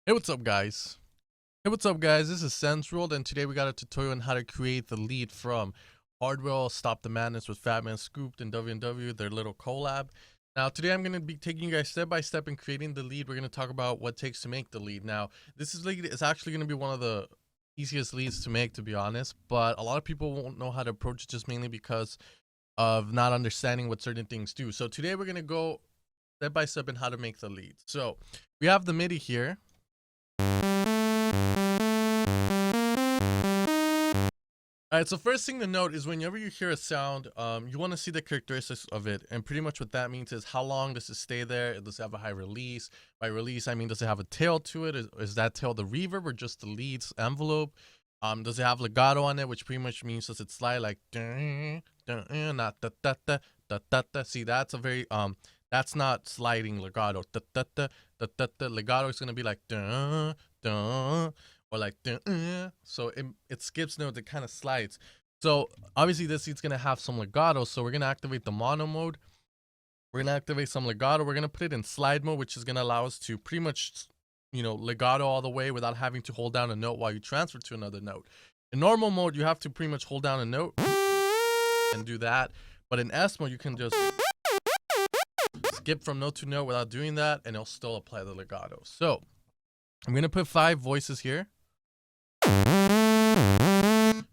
Hey, what's up, guys? Hey, what's up, guys? This is Sense and today we got a tutorial on how to create the lead from Hardwell, Stop the Madness with Fatman Scooped and W&W, their little collab. Now, today I'm going to be taking you guys step by step in creating the lead. We're going to talk about what it takes to make the lead. Now, this lead is actually going to be one of the easiest leads to make, to be honest, but a lot of people won't know how to approach it just mainly because of not understanding what certain things do. So today we're going to go step by step in how to make the lead. So we have the MIDI here. Alright, so first thing to note is whenever you hear a sound, you want to see the characteristics of it, and pretty much what that means is how long does it stay there? Does it have a high release? By release, I mean, does it have a tail to it? Is that tail the reverb or just the lead's envelope? Does it have legato on it, which pretty much means does it slide like not da da da da da da? See, that's a very that's not sliding legato. Da da da da da da. Legato is gonna be like da da. Or like, so it skips notes, it kind of slides. So obviously this lead's gonna have some legato, so we're gonna activate the mono mode. We're gonna activate some legato. We're gonna put it in slide mode, which is gonna allow us to pretty much, you know, legato all the way without having to hold down a note while you transfer to another note. In normal mode, you have to pretty much hold down a note and do that. But in S mode, you can just skip from note to note without doing that, and it'll still apply the legato. So I'm gonna put 5 voices here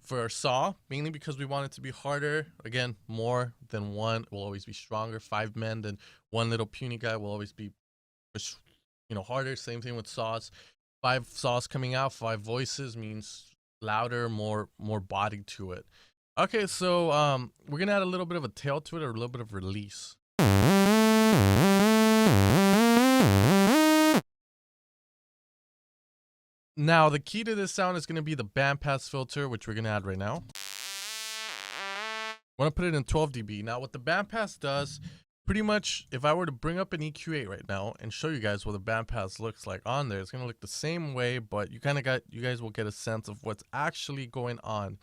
for our saw, mainly because we want it to be harder. Again, more than one will always be stronger. 5 men than one little puny guy will always be, you know, harder. Same thing with saws. 5 saws coming out, 5 voices means louder, more body to it. Okay, so we're gonna add a little bit of a tail to it, or a little bit of release. Now, the key to this sound is going to be the bandpass filter, which we're going to add right now. I want to put it in 12 dB. Now, what the bandpass does, pretty much, if I were to bring up an EQ8 right now and show you guys what the bandpass looks like on there, it's going to look the same way, but you guys will get a sense of what's actually going on.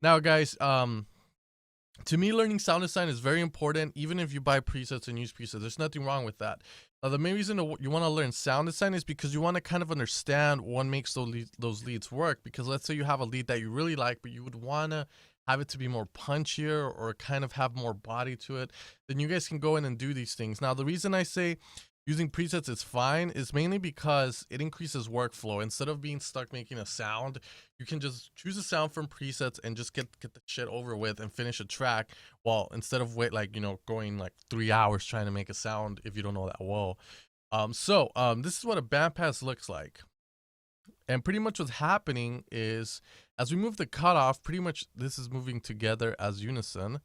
Now, guys, to me, learning sound design is very important, even if you buy presets and use presets. There's nothing wrong with that. Now, the main reason you want to learn sound design is because you want to kind of understand what makes those leads work. Because let's say you have a lead that you really like, but you would want to have it to be more punchier or kind of have more body to it, then you guys can go in and do these things. Now, the reason I say using presets is fine is mainly because it increases workflow. Instead of being stuck making a sound, you can just choose a sound from presets and just get the shit over with and finish a track. Well, instead of going like 3 hours trying to make a sound if you don't know that well. This is what a bandpass looks like. And pretty much what's happening is as we move the cutoff, pretty much this is moving together as unison.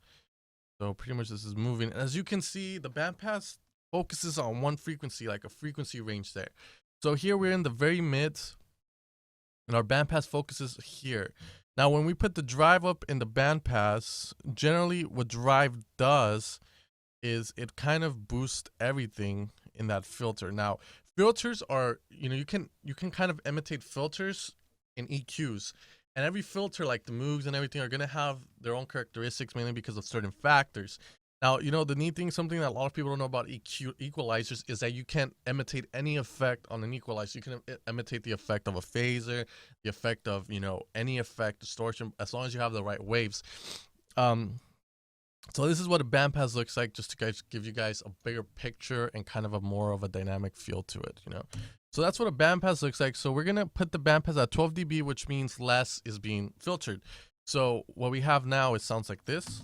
So pretty much this is moving. As you can see, the bandpass focuses on one frequency, like a frequency range there. So here we're in the very mid, and our bandpass focuses here. Now, when we put the drive up in the bandpass, generally what drive does is it kind of boosts everything in that filter. Now, filters are, you can kind of imitate filters in EQs. And every filter, like the Moogs and everything, are going to have their own characteristics, mainly because of certain factors. Now, the neat thing, something that a lot of people don't know about equalizers is that you can't imitate any effect on an equalizer. You can imitate the effect of a phaser, the effect of, any effect, distortion, as long as you have the right waves. So this is what a bandpass looks like, just to give you guys a bigger picture and kind of a more of a dynamic feel to it, So that's what a bandpass looks like. So we're going to put the bandpass at 12 dB, which means less is being filtered. So what we have now, it sounds like this.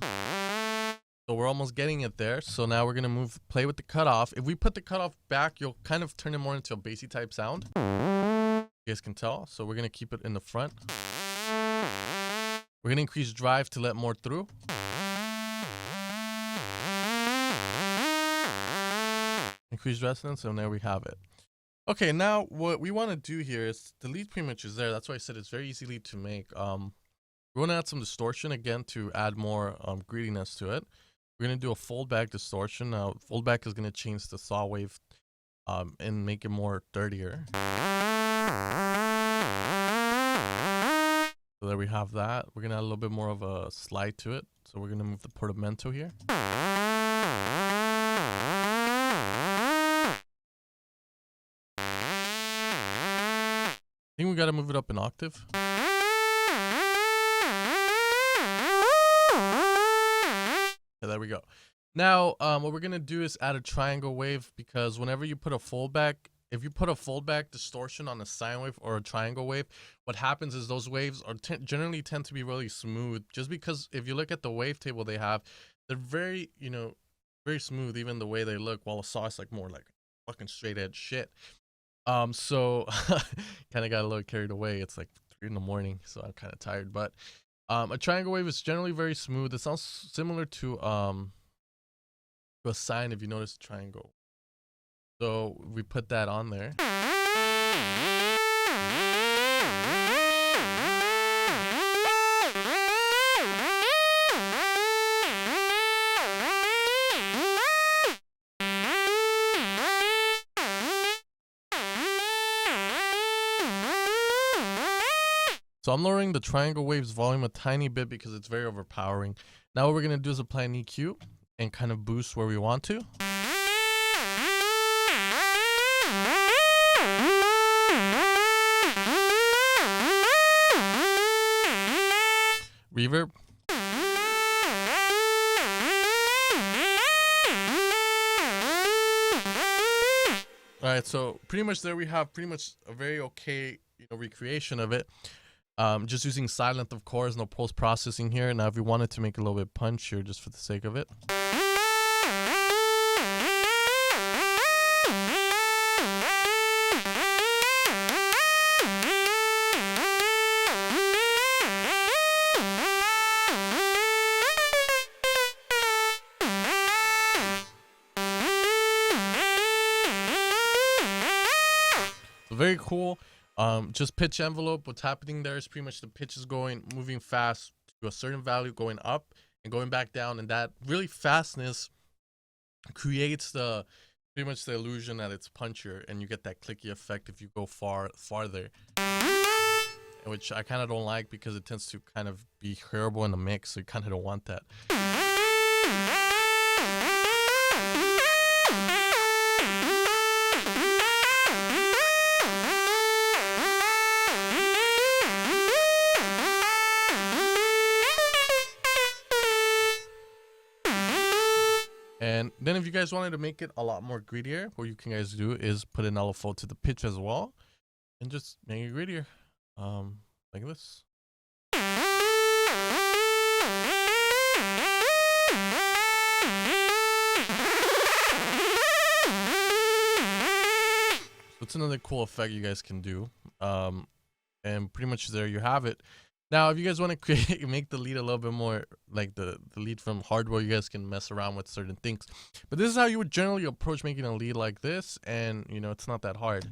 So we're almost getting it there. So now we're going to play with the cutoff. If we put the cutoff back, you'll kind of turn it more into a bassy type sound. You guys can tell. So we're going to keep it in the front. We're going to increase drive to let more through. Increase resonance, and there we have it. Okay, now what we want to do here is the lead pretty much is there. That's why I said it's very easy to make. We're going to add some distortion again to add more greediness to it. We're going to do a foldback distortion. Now, foldback is going to change the saw wave and make it more dirtier. So there we have that. We're going to add a little bit more of a slide to it. So we're going to move the portamento here. we got to move it up an octave. Yeah, there we go. Now, what we're going to do is add a triangle wave, because whenever you put a foldback, if you put a foldback distortion on a sine wave or a triangle wave, what happens is those waves are generally tend to be really smooth, just because if you look at the wavetable they have, they're very, you know, very smooth, even the way they look, while a saw is like more like fucking straight edge shit. So kind of got a little carried away. It's like 3 in the morning, so I'm kind of tired, but a triangle wave is generally very smooth. It sounds similar to a sine, if you notice the triangle. So we put that on there. So I'm lowering the triangle waves volume a tiny bit because it's very overpowering. Now what we're going to do is apply an EQ and kind of boost where we want to. Reverb. Alright, so pretty much there we have pretty much a very okay, you know, recreation of it. Just using silent, of course, no post-processing here. Now if you wanted to make it a little bit punchier just for the sake of it. Very cool. Just pitch envelope. What's happening there is pretty much the pitch is moving fast to a certain value, going up and going back down, and that really fastness creates pretty much the illusion that it's punchier, and you get that clicky effect if you go farther, which I kind of don't like because it tends to kind of be hearable in the mix, so you kind of don't want that. And then if you guys wanted to make it a lot more grittier, what you can guys do is put an LFO to the pitch as well and just make it grittier, like this. So it's another cool effect you guys can do. And pretty much there you have it. Now, if you guys want to make the lead a little bit more like the lead from Hardwell, you guys can mess around with certain things. But this is how you would generally approach making a lead like this, and you know, it's not that hard.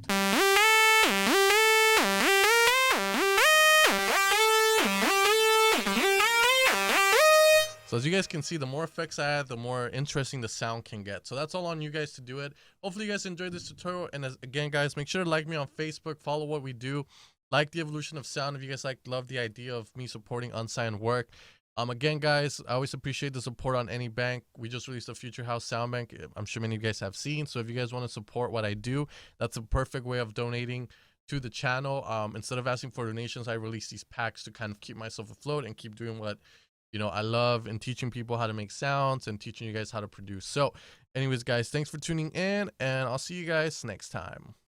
So as you guys can see, the more effects I add, the more interesting the sound can get. So that's all on you guys to do it. Hopefully you guys enjoyed this tutorial. And again, guys, make sure to like me on Facebook, follow what we do. Like the evolution of sound if you guys love the idea of me supporting unsigned work. Again, guys, I always appreciate the support on any bank. We just released a Future House sound bank. I'm sure many of you guys have seen. So if you guys want to support what I do, that's a perfect way of donating to the channel. Instead of asking for donations, I release these packs to kind of keep myself afloat and keep doing what, you know, I love, and teaching people how to make sounds and teaching you guys how to produce. So anyways, guys, thanks for tuning in, and I'll see you guys next time.